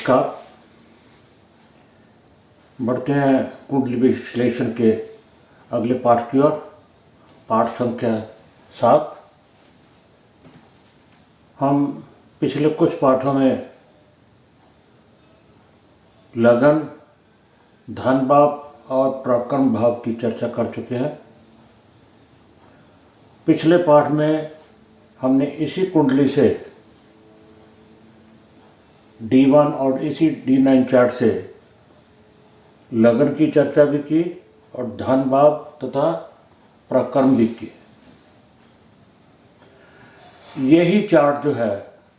नमस्कार। बढ़ते हैं कुंडली विश्लेषण के अगले पाठ की ओर। पाठ संख्या 7। हम पिछले कुछ पाठों में लगन, धन भाव और पराक्रम भाव की चर्चा कर चुके हैं। पिछले पाठ में हमने इसी कुंडली से D1 और इसी D9 चार्ट से लगन की चर्चा भी की और धन भाव तथा पराक्रम भी की। यही चार्ट जो है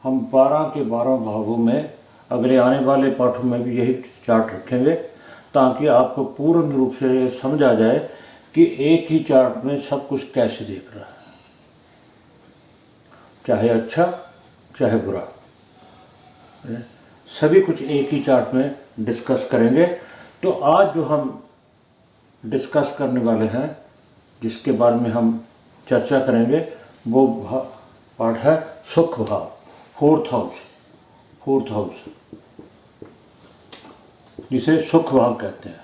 हम 12 के 12 भागों में अगले आने वाले पाठों में भी यही चार्ट रखेंगे, ताकि आपको पूर्ण रूप से समझ आ जाए कि एक ही चार्ट में सब कुछ कैसे देख रहा है, चाहे अच्छा चाहे बुरा, सभी कुछ एक ही चार्ट में डिस्कस करेंगे। तो आज जो हम डिस्कस करने वाले हैं, जिसके बारे में हम चर्चा करेंगे, वो पार्ट है सुख भाव, फोर्थ हाउस, जिसे सुख भाव कहते हैं,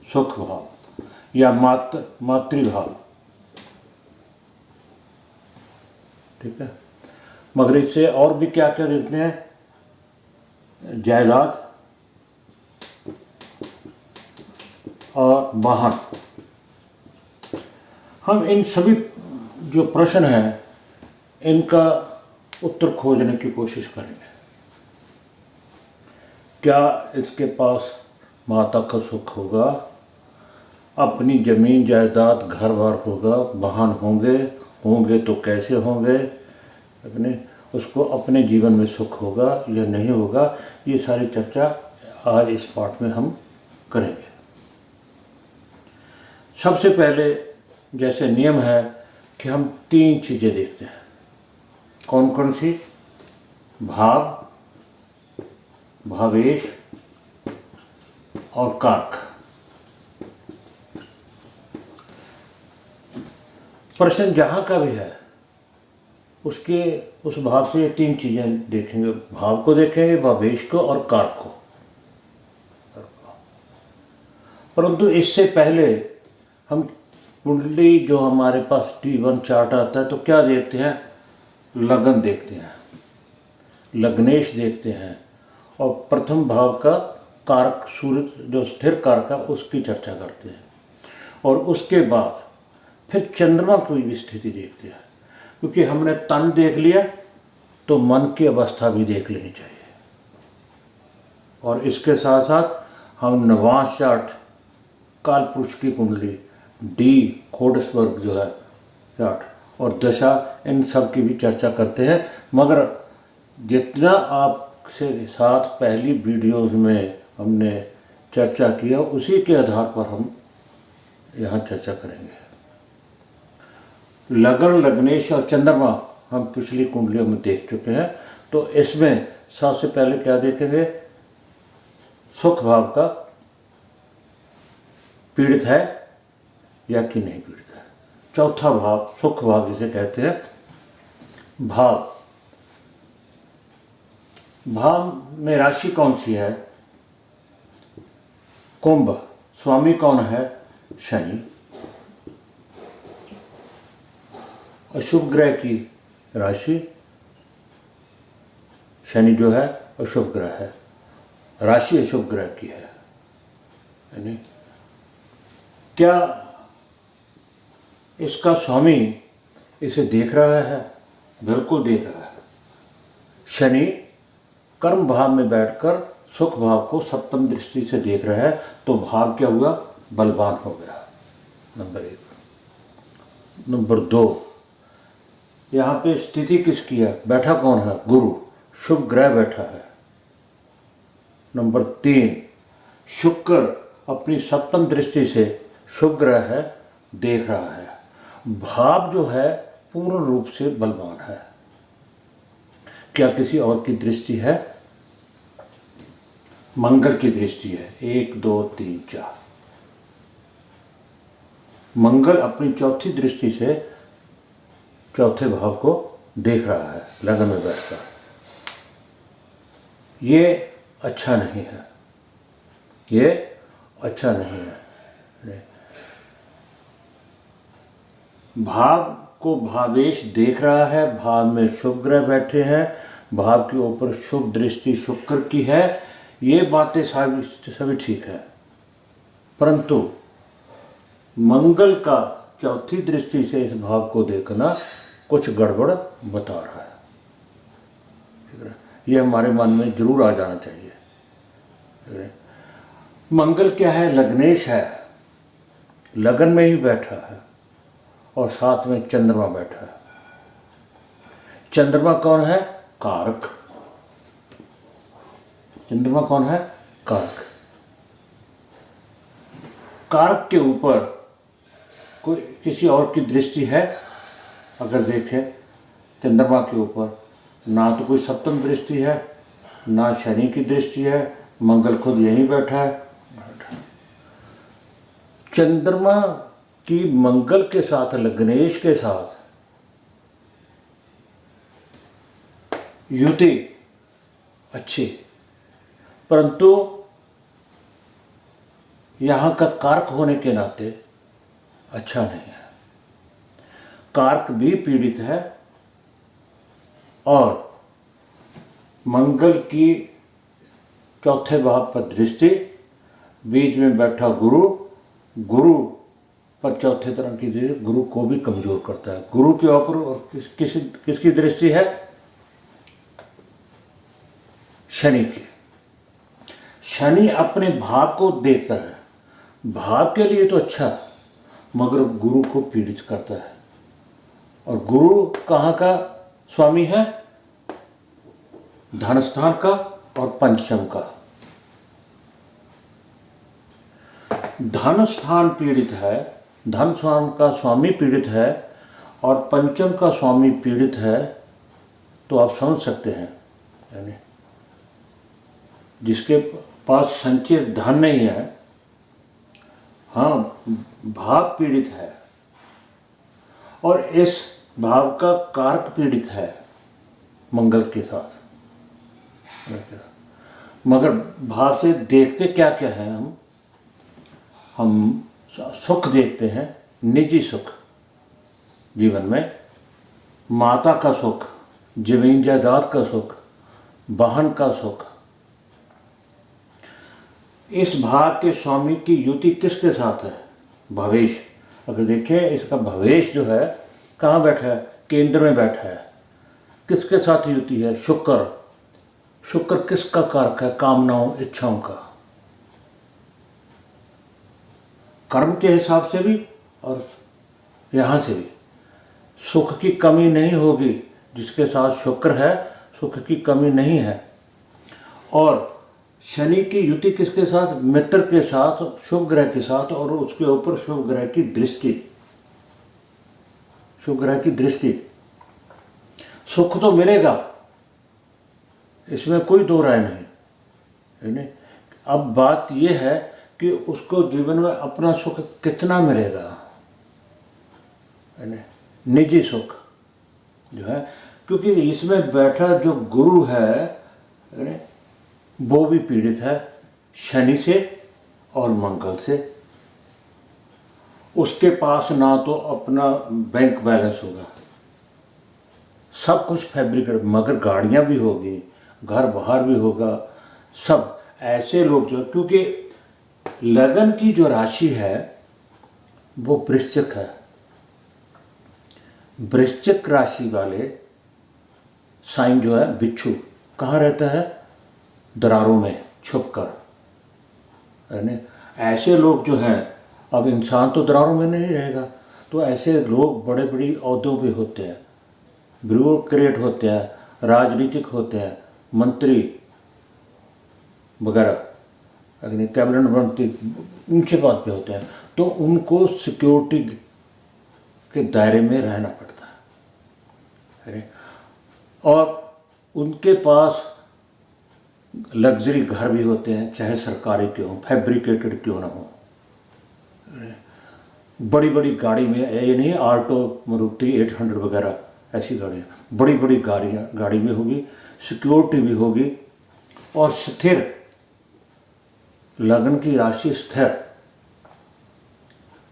सुख भाव या मातृभाव। ठीक है, मगर इससे और भी क्या क्या देखते हैं, जायदाद और वाहन। हम इन सभी जो प्रश्न हैं इनका उत्तर खोजने की कोशिश करेंगे। क्या इसके पास माता का सुख होगा, अपनी जमीन जायदाद घर बार होगा, वाहन होंगे तो कैसे होंगे, उसको अपने जीवन में सुख होगा या नहीं होगा, ये सारी चर्चा आज इस पाठ में हम करेंगे। सबसे पहले जैसे नियम है कि हम 3 चीज़ें देखते हैं। कौन कौन सी? भाव, भावेश और कारक। प्रश्न जहाँ का भी है उसके उस भाव से 3 चीज़ें देखेंगे। भाव को देखेंगे, भावेश को और कारक को। परंतु इससे पहले हम कुंडली जो हमारे पास D1 चार्ट आता है तो क्या देखते हैं? लगन देखते हैं, लग्नेश देखते हैं और प्रथम भाव का कारक सूर्य जो स्थिर कारक है उसकी चर्चा करते हैं। और उसके बाद फिर चंद्रमा की भी स्थिति देखते हैं, क्योंकि हमने तन देख लिया तो मन की अवस्था भी देख लेनी चाहिए। और इसके साथ साथ हम नवांश चार्ट, काल पुरुष की कुंडली, डी खोडसवर्ग जो है चार्ट और दशा, इन सब की भी चर्चा करते हैं। मगर जितना आपसे साथ पहली वीडियोस में हमने चर्चा किया उसी के आधार पर हम यहाँ चर्चा करेंगे। लगन, लग्नेश और चंद्रमा हम पिछली कुंडलियों में देख चुके हैं। तो इसमें सबसे पहले क्या देखेंगे? सुख भाव का पीड़ित है या कि नहीं पीड़ित है। चौथा भाव सुख भाव जिसे कहते हैं। भाव में राशि कौन सी है? कुंभ। स्वामी कौन है? शनि। अशुभ ग्रह की राशि, शनि जो है अशुभ ग्रह है, राशि अशुभ ग्रह की है। यानी क्या इसका स्वामी इसे देख रहा है? बिल्कुल देख रहा है। शनि कर्म भाव में बैठकर सुख भाव को सप्तम दृष्टि से देख रहा है, तो भाव क्या हुआ? बलवान हो गया। नंबर 1। नंबर 2, यहाँ पे स्थिति किसकी है? बैठा कौन है? गुरु, शुभ ग्रह बैठा है। नंबर 3, शुक्र अपनी सप्तम दृष्टि से शुभ ग्रह है, देख रहा है। भाव जो है पूर्ण रूप से बलवान है। क्या किसी और की दृष्टि है? मंगल की दृष्टि है। 1 2 3 4। मंगल अपनी चौथी दृष्टि से चौथे भाव को देख रहा है लगन में बैठकर। ये अच्छा नहीं है, ये अच्छा नहीं है। भाव को भावेश देख रहा है, भाव में शुभ ग्रह बैठे हैं, भाव के ऊपर शुभ दृष्टि शुक्र की है, ये बातें सभी ठीक है, परंतु मंगल का चौथी दृष्टि से इस भाव को देखना कुछ गड़बड़ बता रहा है। ये हमारे मन में जरूर आ जाना चाहिए। मंगल क्या है? लग्नेश है, लगन में ही बैठा है और साथ में चंद्रमा बैठा है। चंद्रमा कौन है? कारक। चंद्रमा कौन है? कारक। कारक के ऊपर कोई किसी और की दृष्टि है? अगर देखें चंद्रमा के ऊपर ना तो कोई सप्तम दृष्टि है, ना शनि की दृष्टि है, मंगल खुद यहीं बैठा है। चंद्रमा की मंगल के साथ, लग्नेश के साथ युति अच्छी, परंतु यहाँ का कारक होने के नाते अच्छा नहीं है। कारक भी पीड़ित है और मंगल की चौथे भाव पर दृष्टि, बीच में बैठा गुरु, गुरु पर चौथे तरह की दृष्टि गुरु को भी कमजोर करता है। गुरु के ऊपर और किसकी दृष्टि है? शनि की। शनि अपने भाव को देखता है, भाव के लिए तो अच्छा, मगर गुरु को पीड़ित करता है। और गुरु कहाँ का स्वामी है? धन स्थान का और पंचम का। धन स्थान पीड़ित है, धन स्थान का स्वामी पीड़ित है और पंचम का स्वामी पीड़ित है, तो आप समझ सकते हैं, यानी जिसके पास संचित धन नहीं है, हाँ, भाव पीड़ित है और इस भाव का कारक पीड़ित है मंगल के साथ। मगर भाव से देखते क्या क्या है? हम सुख देखते हैं, निजी सुख जीवन में, माता का सुख, जमीन जायदाद का सुख, वाहन का सुख। इस भाव के स्वामी की युति किसके साथ है? भवेश। अगर देखें इसका भवेश जो है कहाँ बैठा है? केंद्र में बैठा है। किसके साथ युति है? शुक्र। शुक्र किसका कारक है? कामनाओं, इच्छाओं का। कर्म के हिसाब से भी और यहाँ से भी सुख की कमी नहीं होगी। जिसके साथ शुक्र है, सुख की कमी नहीं है। और शनि की युति किसके साथ? मित्र के साथ, शुभ ग्रह के साथ, और उसके ऊपर शुभ ग्रह की दृष्टि। शुभ ग्रह की दृष्टि, सुख तो मिलेगा, इसमें कोई दो राय नहीं। अब बात यह है कि उसको जीवन में अपना सुख कितना मिलेगा, निजी सुख जो है, क्योंकि इसमें बैठा जो गुरु है वो भी पीड़ित है शनि से और मंगल से। उसके पास ना तो अपना बैंक बैलेंस होगा, सब कुछ फैब्रिकेट, मगर गाड़ियां भी होगी, घर बाहर भी होगा, सब ऐसे लोग जो, क्योंकि लगन की जो राशि है वो वृश्चिक है। वृश्चिक राशि वाले साइन जो है बिच्छू कहाँ रहता है? दरारों में छुपकर। यानी ऐसे लोग जो हैं, अब इंसान तो दरारों में नहीं रहेगा, तो ऐसे लोग बड़े बड़ी ओहदों पे होते हैं, ब्यूरोक्रेट होते हैं, राजनीतिक होते हैं, मंत्री वगैरह, अगर कैबिनेट मंत्री ऊंचे पद पे होते हैं, तो उनको सिक्योरिटी के दायरे में रहना पड़ता है। और उनके पास लग्जरी घर भी होते हैं, चाहे सरकारी क्यों हो, फैब्रिकेटेड क्यों ना हो। बड़ी बड़ी गाड़ी में, ये नहीं आल्टो, मारुति 800 वगैरह ऐसी गाड़ियाँ, बड़ी बड़ी गाड़ी में होगी, सिक्योरिटी भी होगी, और स्थिर, लग्न की राशि स्थिर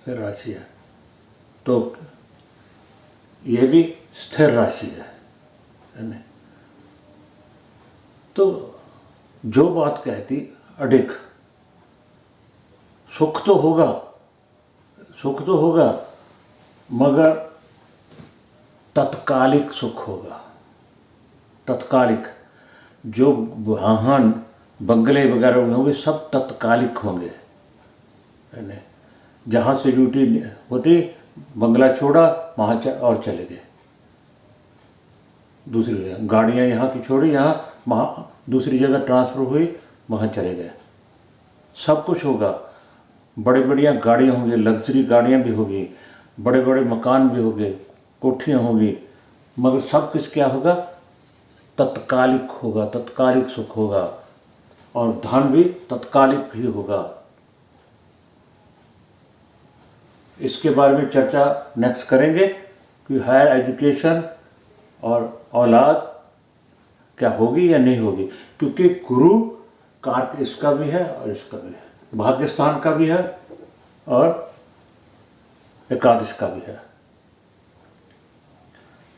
राशि है, तो ये भी स्थिर राशि है नहीं? तो जो बात कहती अडिग, सुख तो होगा मगर तत्कालिक सुख होगा। तत्कालिक, जो वाहन बंगले वगैरह होंगे सब तत्कालिक होंगे, है नहीं? जहाँ से ड्यूटी होती बंगला छोड़ा वहाँ और चले गए दूसरी जगह, गाड़ियाँ यहाँ की छोड़ी यहाँ वहाँ दूसरी जगह ट्रांसफ़र हुई, वहाँ चले गए। सब कुछ होगा, बड़े बढ़िया गाड़ियाँ होंगी, लग्जरी गाड़ियाँ भी होगी, बड़े बड़े मकान भी होंगे, कोठियाँ होंगी, मगर सब कुछ क्या होगा? तत्कालिक होगा, तत्कालिक सुख होगा, और धन भी तत्कालिक ही होगा। इसके बारे में चर्चा नेक्स्ट करेंगे कि हायर एजुकेशन और औलाद क्या होगी या नहीं होगी, क्योंकि गुरु कारक इसका भी है और इसका भी है, भाग्य स्थान का भी है और एकादश का भी है।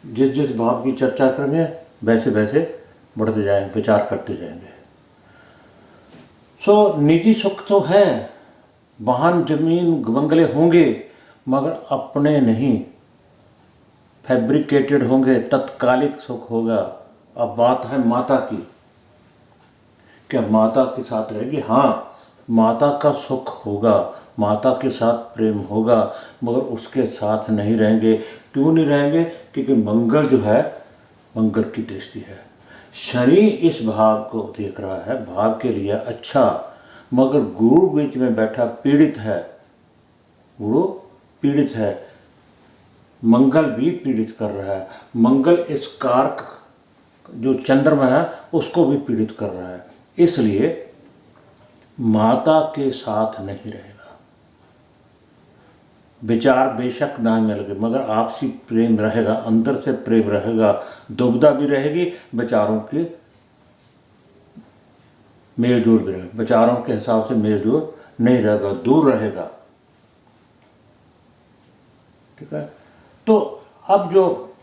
जिस जिस भाव की चर्चा करेंगे वैसे वैसे बढ़ते जाएंगे, विचार करते जाएंगे। सो निजी सुख तो है, वाहन जमीन बंगले होंगे मगर अपने नहीं, फैब्रिकेटेड होंगे, तत्कालिक सुख होगा। अब बात है माता की, क्या माता के साथ रहेगी? हाँ, माता का सुख होगा, माता के साथ प्रेम होगा, मगर उसके साथ नहीं रहेंगे। क्यों नहीं रहेंगे? क्योंकि मंगल जो है मंगल की दृष्टि है, शनि इस भाव को देख रहा है, भाव के लिए अच्छा, मगर गुरु बीच में बैठा पीड़ित है, गुरु पीड़ित है, मंगल भी पीड़ित कर रहा है। मंगल इस कारक जो चंद्रमा है उसको भी पीड़ित कर रहा है, इसलिए माता के साथ नहीं रहेगा। विचार बेशक ना मिलेंगे मगर आपसी प्रेम रहेगा, अंदर से प्रेम रहेगा, दुविधा भी रहेगी, विचारों की मेलजोल भी रहेगा, विचारों के हिसाब से मेलजोल नहीं रहेगा, दूर रहेगा। ठीक है, तो अब जो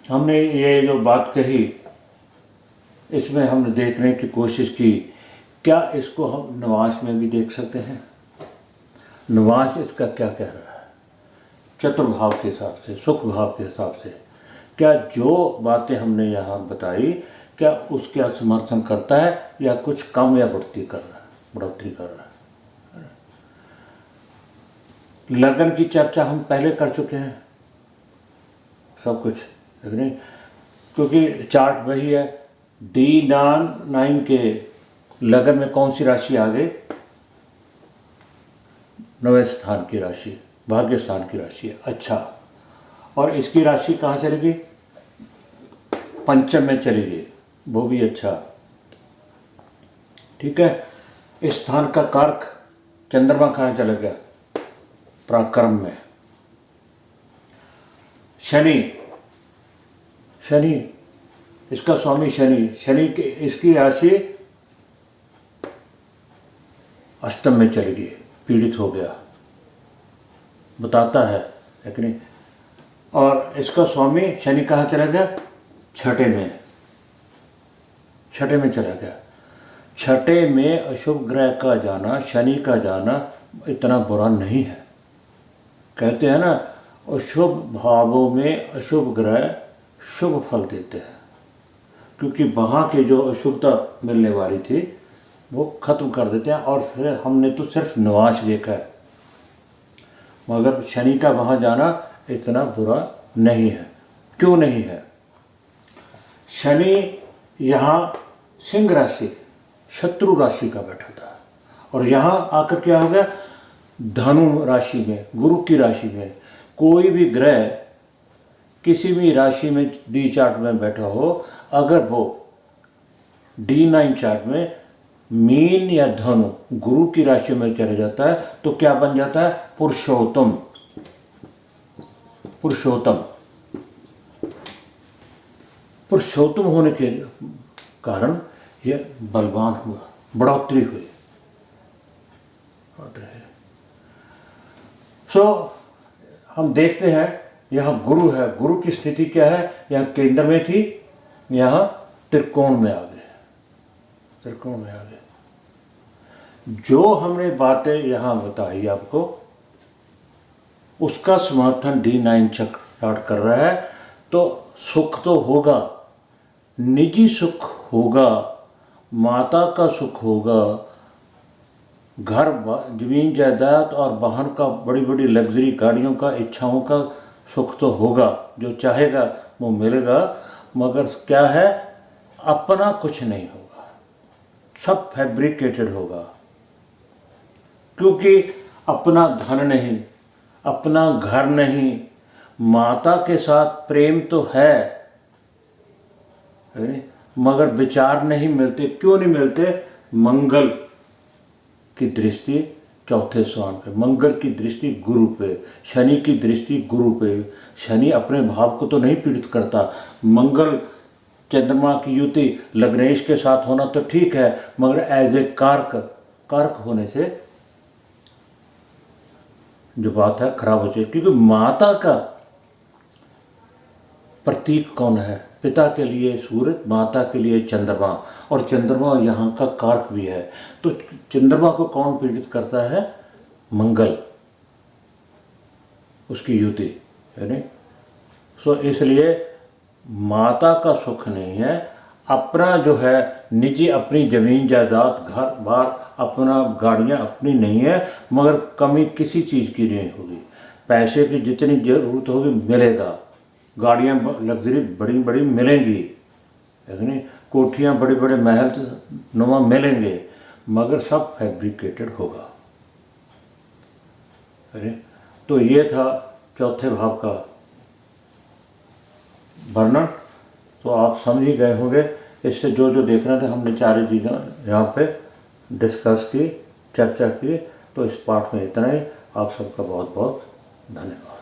हमने ये जो बात कही इसमें हमने देखने की कोशिश की, क्या इसको हम नवांश में भी देख सकते हैं? नवांश इसका क्या कह रहा है चतुर्भाव के हिसाब से, सुख भाव के हिसाब से? क्या जो बातें हमने यहाँ बताई क्या उसका समर्थन करता है या कुछ कम या बढ़ोतरी कर रहा है? लगन की चर्चा हम पहले कर चुके हैं सब कुछ, नहीं? क्योंकि चार्ट वही है, D9 के लगन में कौन सी राशि आ गई? 9वें स्थान की राशि, भाग्य स्थान की राशि है। अच्छा, और इसकी राशि कहाँ चली गई? पंचम में चली गई, वो भी अच्छा। ठीक है, इस स्थान का कारक चंद्रमा कहाँ चला गया? पराक्रम में। शनि इसका स्वामी शनि के इसकी राशि अष्टम में चली गई, पीड़ित हो गया, बताता है नहीं? और इसका स्वामी शनि कहाँ चला गया? छठे में चला गया। छठे में अशुभ ग्रह का जाना, शनि का जाना इतना बुरा नहीं है। कहते हैं ना, अशुभ भावों में अशुभ ग्रह शुभ फल देते हैं, क्योंकि वहाँ के जो अशुभता मिलने वाली थी वो खत्म कर देते हैं। और फिर हमने तो सिर्फ निवास देखा है, मगर शनि का वहाँ जाना इतना बुरा नहीं है। क्यों नहीं है? शनि यहाँ सिंह राशि, शत्रु राशि का बैठा था, और यहाँ आकर क्या हो गया? धनु राशि में, गुरु की राशि में। कोई भी ग्रह किसी भी राशि में डी चार्ट में बैठा हो, अगर वो D9 चार्ट में मीन या धनु गुरु की राशि में चला जाता है तो क्या बन जाता है? पुरुषोत्तम। पुरुषोत्तम होने के कारण ये बलवान हुआ, बढ़ोतरी हुई। सो हम देखते हैं यहाँ गुरु है, गुरु की स्थिति क्या है, यहाँ केंद्र में थी, यहाँ त्रिकोण में आ गए, त्रिकोण में आ गए। जो हमने बातें यहाँ बताई आपको, उसका समर्थन D9 चक्र कर रहा है। तो सुख तो होगा, निजी सुख होगा, माता का सुख होगा, घर जमीन जायदाद और वाहन का, बड़ी बड़ी लग्जरी गाड़ियों का, इच्छाओं का सुख तो होगा, जो चाहेगा वो मिलेगा, मगर क्या है, अपना कुछ नहीं होगा, सब फैब्रिकेटेड होगा। क्योंकि अपना धन नहीं, अपना घर नहीं, माता के साथ प्रेम तो है मगर विचार नहीं मिलते। क्यों नहीं मिलते? मंगल की दृष्टि चौथे स्थान पे, मंगल की दृष्टि गुरु पे, शनि की दृष्टि गुरु पे। शनि अपने भाव को तो नहीं पीड़ित करता। मंगल चंद्रमा की युति लग्नेश के साथ होना तो ठीक है, मगर एज ए कारक होने से जो बात है खराब हो जाए। क्योंकि माता का प्रतीक कौन है? पिता के लिए सूर्य, माता के लिए चंद्रमा, और चंद्रमा यहाँ का कारक भी है। तो चंद्रमा को कौन पीड़ित करता है? मंगल, उसकी युति है नहीं। सो इसलिए माता का सुख नहीं है, अपना जो है निजी, अपनी जमीन जायदाद, घर बार, अपना गाड़ियाँ अपनी नहीं है, मगर कमी किसी चीज़ की नहीं होगी। पैसे की जितनी ज़रूरत होगी मिलेगा, गाड़ियाँ लग्जरी बड़ी बड़ी मिलेंगी, है नहीं, कोठियाँ बड़े बड़े महल नुमा मिलेंगे, मगर सब फैब्रिकेटेड होगा। अरे तो ये था चौथे भाव का वर्णन। तो आप समझ ही गए होंगे। इससे जो जो देखना था हमने सारी चीज़ें यहाँ पे डिस्कस की, चर्चा की। तो इस पाठ में इतना ही। आप सबका बहुत बहुत धन्यवाद।